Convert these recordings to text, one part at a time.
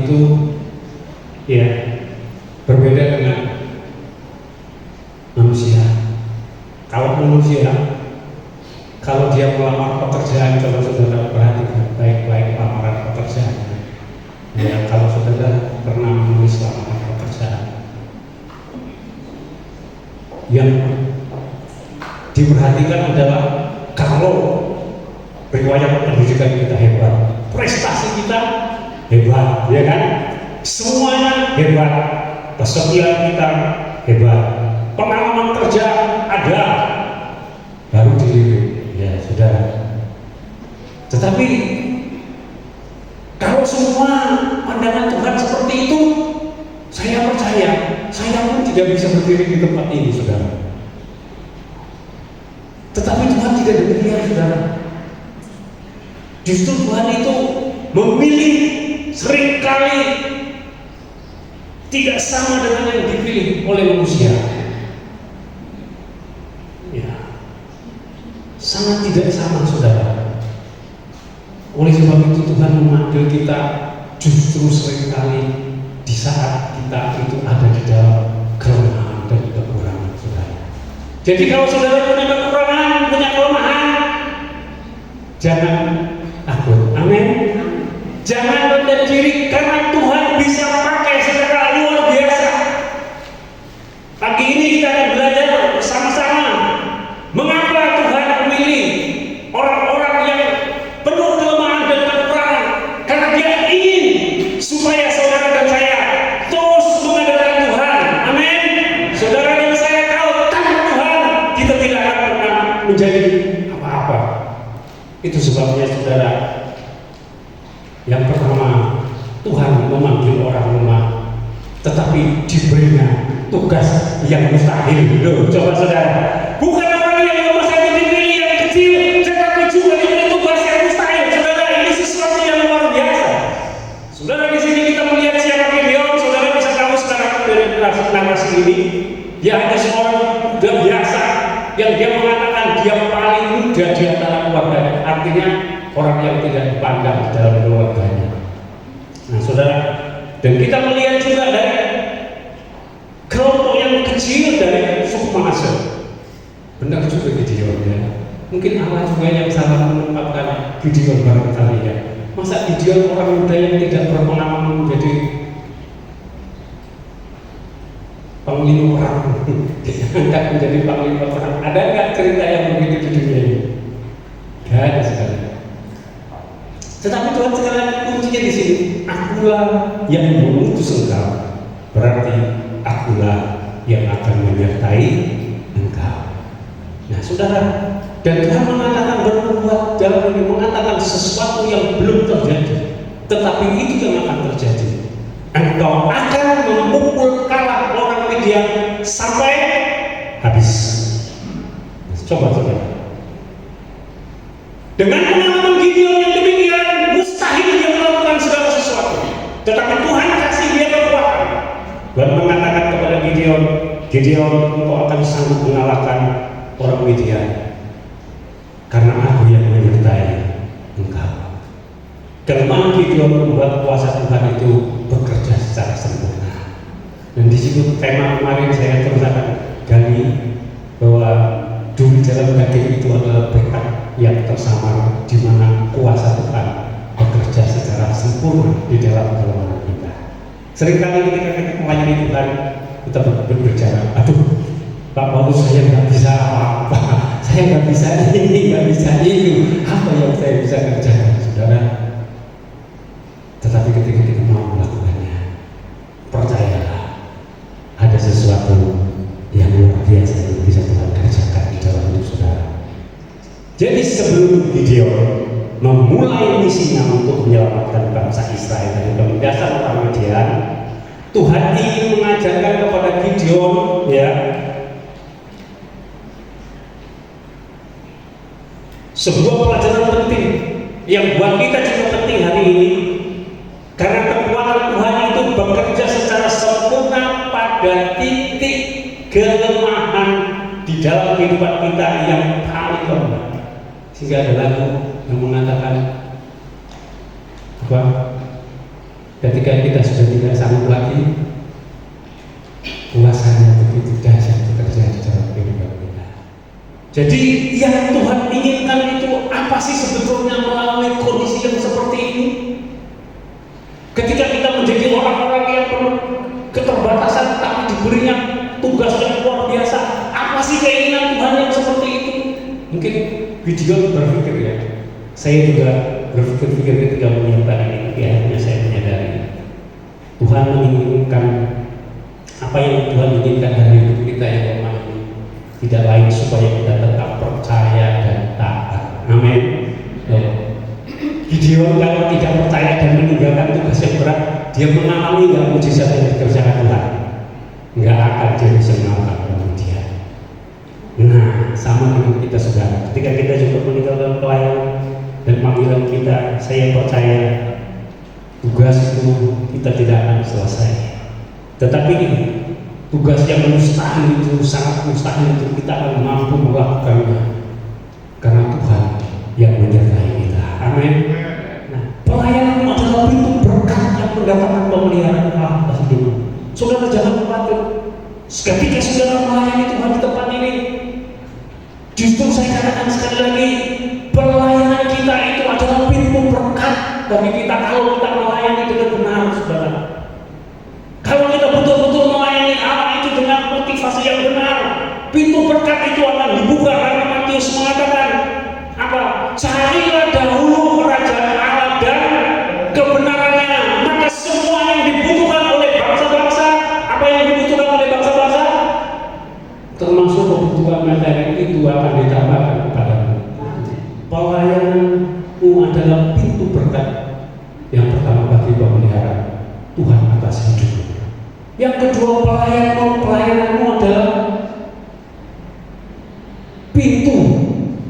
itu ya berbeda dengan manusia. Kalau manusia, kalau dia melamar pekerjaan, coba saudara perhatikan baik-baik lamaran pekerjaannya. Ya, kalau saudara pernah menulis lamaran pekerjaan, yang diperhatikan adalah kalau riwayat pendidikan kita hebat, prestasi kita hebat, ya kan? Semuanya hebat, kesetiaan kita hebat, pengalaman kerja ada, baru dilirik, ya saudara. Tetapi kalau semua pandangan Tuhan seperti itu, saya percaya saya pun tidak bisa berdiri di tempat ini, saudara. Tetapi Tuhan tidak demikian, saudara. Justru Tuhan itu memilih seringkali tidak sama dengan yang dipilih oleh manusia. Ya, sangat tidak sama, saudara. Oleh sebab itu Tuhan memanggil kita justru seringkali di saat kita itu ada di dalam kelemahan dan kekurangan, saudara. Jadi kalau saudara punya kekurangan, punya kelemahan, jangan takut. Amin. Jangan rendah diri, karena Tuhan bisa pakai secara luar biasa. Pagi ini kita akan belajar bersama-sama mengapa Tuhan memilih orang-orang yang penuh kelemahan dan kekurangan, karena Dia ingin supaya saudara dan saya terus mengandalkan Tuhan. Amin. Saudara dan saya tahu tanpa Tuhan kita tidak akan pernah menjadi apa-apa. Itu sebabnya, saudara, yang pertama, Tuhan memanggil orang lemah, tetapi diberinya tugas yang mustahil. Loh, coba saudara, bukan orang yang lemah saja dipilih yang kecil, tetapi juga diberi tugas yang mustahil. Saudara, ini sesuatu yang luar biasa. Saudara, di sini kita melihat siapa Gideon. Saudara bisa tahu sekarang dari narasi ini, dia hanya seorang muda biasa yang dia mengatakan dia paling muda di antara keluarganya. Artinya orang yang tidak dipandang di dalam keluarganya. Nah, saudara, dan kita melihat juga dari kelompok yang kecil dari suku Manase. Benar juga Gideon, ya. Mungkin Allah juga yang salah menempatkan Gideon barangkali, ya. Masa Gideon orang muda yang tidak berpengalaman menjadi panglima perang, diangkat menjadi panglima perang? Ada nggak cerita yang begitu di dunia ini? Gak ada sekali. Tetapi Tuhan sekalian, kuncinya di sini. Akulah yang mengutus engkau, berarti akulah yang akan menyertai engkau. Nah, saudara, dan Tuhan mengatakan berbuat dalam ini, mengatakan sesuatu yang belum terjadi, tetapi itu yang akan terjadi. Engkau akan memukul kalah orang Midian sampai habis. Coba, saudara. Dengan pengalaman Gideon yang demikian, mustahil dia melakukan segala sesuatu. Tetapi Tuhan kasih dia kekuatan. Tuhan mengatakan kepada Gideon, Gideon, engkau akan sanggup mengalahkan orang Midian, karena aku yang menyertai engkau. Kelemahan Gideon membuat kuasa Tuhan itu bekerja secara sempurna. Dan di situ tema kemarin saya terus akan gali bahwa duri dalam daging itu adalah berkat yang tersamar, di mana kuasa Tuhan bekerja secara sempurna di dalam kelemahan kita. Seringkali ketika kita melayani Tuhan, kita berbicara, aduh, Pak Paulus, saya nggak bisa apa-apa, saya nggak bisa ini, nggak bisa itu, apa yang saya bisa kerjakan, saudara? Tetapi ketika kita mau melakukannya, percayalah, ada sesuatu yang luar biasa yang bisa Tuhan kerjakan di dalam hidup saudara. Jadi sebelum Gideon memulai misinya untuk menyelamatkan bangsa Israel dari penindasan orang Midian, Tuhan ingin mengajarkan kepada Gideon, ya, sebuah pelajaran penting yang buat kita juga penting hari ini, karena kekuatan Tuhan itu bekerja secara sempurna pada titik kelemahan di dalam kehidupan kita yang paling lemah. Sehingga ada lagu yang mengatakan apa? Ketika kita sudah tidak sanggup lagi, kuasanya begitu dahsyat bekerja di dalam kehidupan kita. Jadi yang Tuhan inginkan itu apa sih sebetulnya melalui kondisi yang seperti ini? Ketika kita menjadi orang-orang yang penuh keterbatasan tapi diberinya tugas yang luar biasa, apa sih keinginan Tuhan yang seperti itu? Mungkin video berpikir ya. Saya juga berpikir ketika menyiapkan ini, akhirnya saya menyadari Tuhan menginginkan apa yang Tuhan inginkan dari hidup kita yang lemah ini tidak lain supaya kita tetap percaya dan taat. Amin. Gideon kalau tidak percaya dan meninggalkan tugas yang berat, dia mengalami nggak mujizat yang dikerjakan Tuhan? Nggak akan dia bisa mengalahkan kemudian. Nah, sama dengan kita saudara. Ketika kita juga meninggalkan pelayanan dan panggilan kita, saya percaya tugas itu kita tidak akan selesai. Tetapi tugas yang mustahil itu, sangat mustahil itu kita akan mampu melakukannya karena Tuhan yang menyertai kita. Amin. Nah, pelayanan adalah pintu berkat yang mendatangkan pemeliharaan Allah atas hidup. Saudara jangan khawatir. Ketika saudara melayani Tuhan di tempat ini, justru saya katakan sekali lagi, pelayanan kita itu adalah pintu berkat bagi kita kalau kita melayani dengan benar, saudara. Kalau kita betul-betul melayani Allah itu dengan motivasi yang benar, pintu berkat itu akan dibuka karena Matius mengatakan apa? Carilah dahulu kerajaan Allah dan kebenarannya, maka semua yang dibutuhkan oleh bangsa-bangsa, apa yang dibutuhkan oleh bangsa-bangsa, termasuk kebutuhan materi itu akan ditambahkan kepadamu. Pelayananmu adalah pintu berkat yang pertama bagi pemeliharaan Tuhan atas hidupmu. Yang kedua, pelayananmu adalah pintu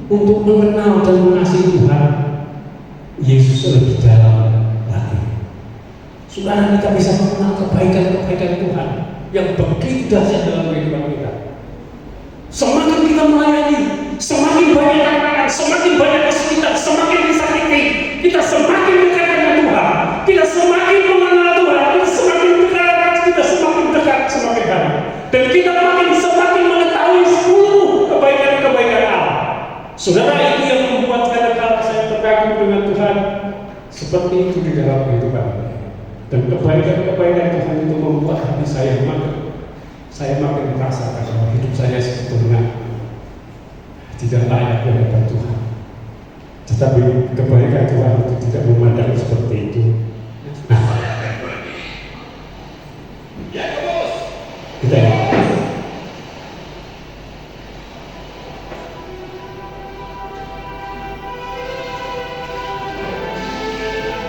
untuk mengenal dan mengasihi Tuhan Yesus lebih dalam lagi. Saudara, kita bisa mengenal kebaikan-kebaikan Tuhan yang begitu dahsyat dalam kehidupan kita. Semakin kita melayani, semakin banyak tantangan, semakin banyak kesulitan, semakin disakiti, kita semakin dekat dengan Tuhan, kita semakin mengenal Tuhan, kita semakin dekat, kita semakin dekat, semakin baik, dan kita semakin mengetahui seluruh kebaikan-kebaikan Allah. Saudara, itu yang membuat kadang-kadang saya terkagum dengan Tuhan seperti itu di dalam kehidupan. Dan kebaikan-kebaikan Tuhan itu membuat hati saya makin merasakan bahwa hidup saya sebetulnya tidak layak di hadapan Tuhan. Tetapi kebaikan Tuhan itu tidak memandang seperti itu. Nah, kita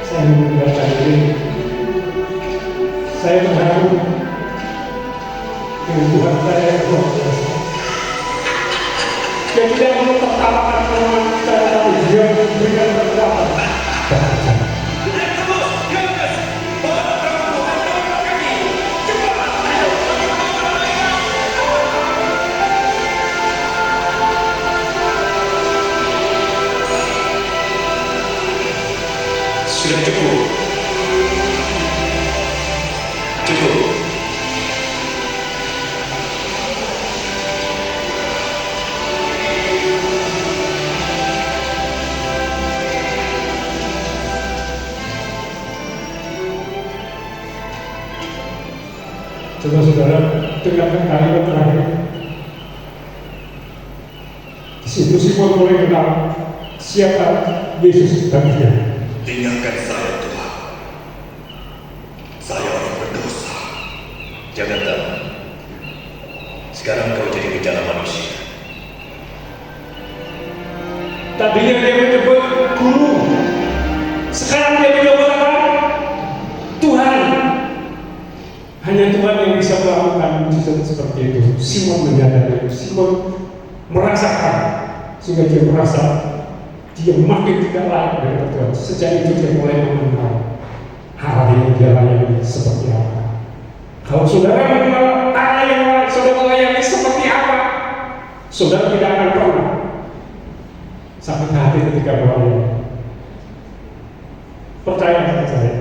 saya mendengarkan ini, saya berharap dengan Tuhan saya luar biasa. Dia tidak perlu tertawakan kelemahan kita, tapi Dia memberikan kekuatan. Sudah cukup. Cukup. Coba saudara dengarkan kalimat terakhir. Di situ Simon mulai kenal siapa Yesus baginya. Tinggalkan saya, Tuhan. Saya orang berdosa. Jangan tahu. Sekarang kau jadi gejala manusia. Tadinya dia menyebut guru, sekarang dia menyebut apa? Tuhan. Hanya Tuhan yang bisa melakukan mujizat seperti itu. Simon menyadari, Simon merasakan, sehingga dia merasa dia makin tidak layak dari Tuhan. Sejak itu dia mulai mengenal hal yang dia layani seperti apa. Kalau saudara mengenal Allah yang saudara layani seperti apa, saudara tidak akan pernah sakit hati ketika melayani. Percaya sama saya.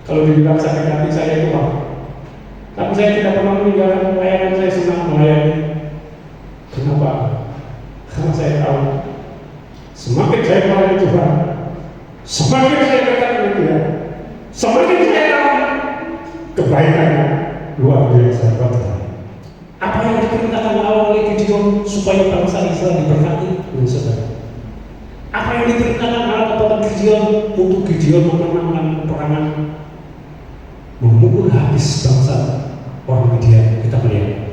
Kalau Kalau dibilang sakit hati saya itu Pak, tapi saya tidak pernah meninggalkan pelayanan. Saya senang melayani. Kenapa? Karena saya tahu semakin saya melayani Tuhan, semakin saya dekat dengan Dia, semakin saya tahu kebaikannya luar biasa buat Tuhan. Apa yang diperintahkan Allah oleh Gideon supaya bangsa Israel diberkati, saudara? Apa yang diperintahkan Allah kepada Gideon untuk Gideon memenangkan peperangan, memukul habis bangsa orang Midian? Kita melihat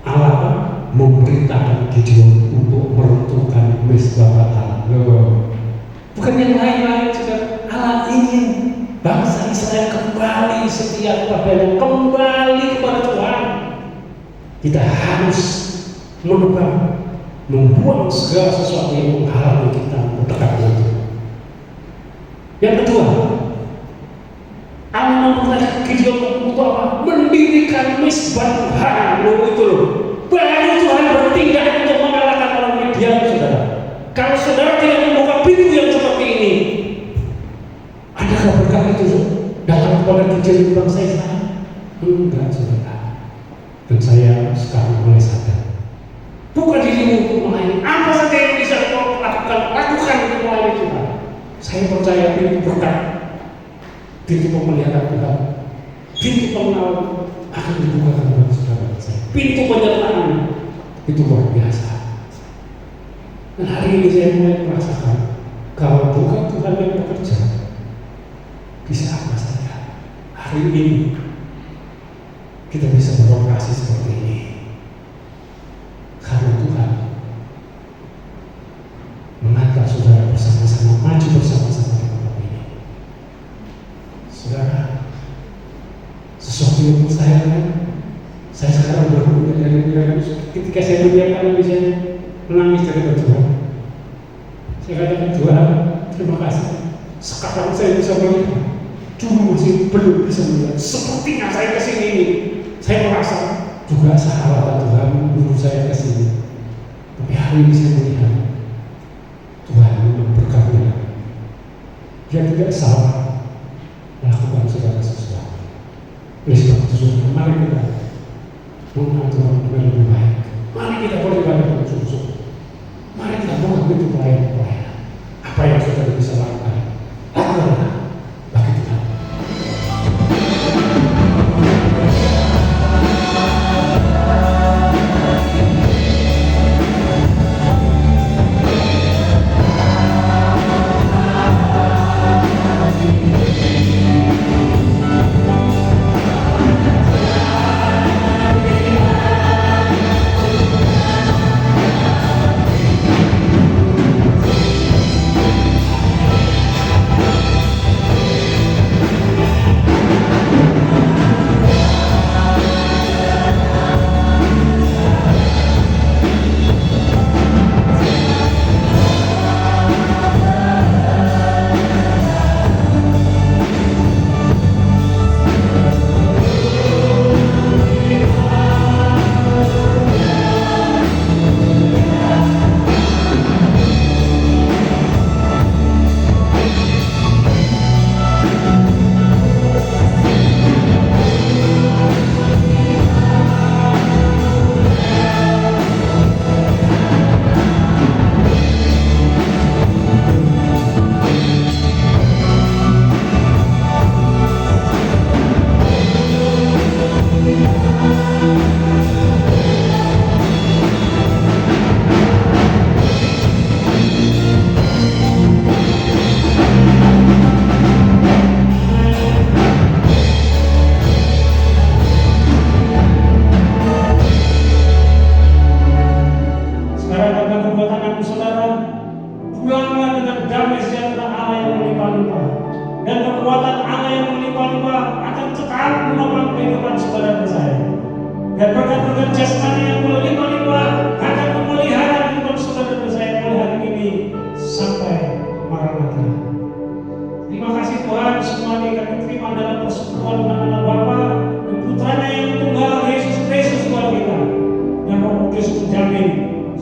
Allah memerintahkan Gideon untuk meruntuhkan mezbah Baal. Bukan yang lain-lain, saudara. Allah ingin bangsa Israel kembali setia kepadanya, kembali kepada Tuhan. Kita harus menebang, membuang segala sesuatu yang menghalangi kita mendekat dengan Tuhan. Yang kedua, Allah memerintahkan Gideon untuk apa? Mendirikan mezbah Tuhan. Itu loh. Baru Tuhan bertindak untuk mengalahkan orang Midian, saudara. Kalau saudara tidak membuka pintu yang seperti ini, adakah berkat itu datang kepada Gideon bangsa Israel? Enggak, saudara. Dan saya sekarang mulai sadar, bukan dirimu untuk melayani. Apa saja yang bisa kau lakukan untuk melayani Tuhan. Saya percaya pintu berkat, pintu pemeliharaan Tuhan, pintu pengenalan akan dibukakan bagi saudara saya. Pintu penyertaan itu luar biasa. Dan hari ini saya mulai merasakan kalau bukan Tuhan yang bekerja, bisa apa saja. Hari ini kita bisa beroperasi seperti ini karena Tuhan mengantar saudara bersama-sama maju bersama-sama di tempat ini. Saudara, sesuatu yang mustahil, saya sekarang berhubungan dengan ketika saya membiarkan bisa menangis dari Tuhan. Saya katakan, Tuhan, terima kasih. Sekarang saya bisa melihat. Dulu masih belum bisa melihat. Sepertinya saya kesini ini, saya merasa juga salah Tuhan menurut saya kesini. Tapi hari ini saya melihat Tuhan memberkati. Dia tidak salah melakukan segala sesuatu. Oleh sebab itu, mari kita mengenal Tuhan dengan lebih baik. Mari kita beribadah dengan sungguh-sungguh. Mari kita buka pintu pelayanan. Apa yang saudara bisa lakukan, lakukanlah bagi Tuhan.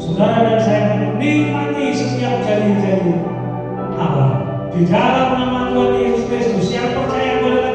Saudara dan saya menikmati setiap janji-janji Allah di dalam nama Tuhan Yesus Kristus yang percaya kepada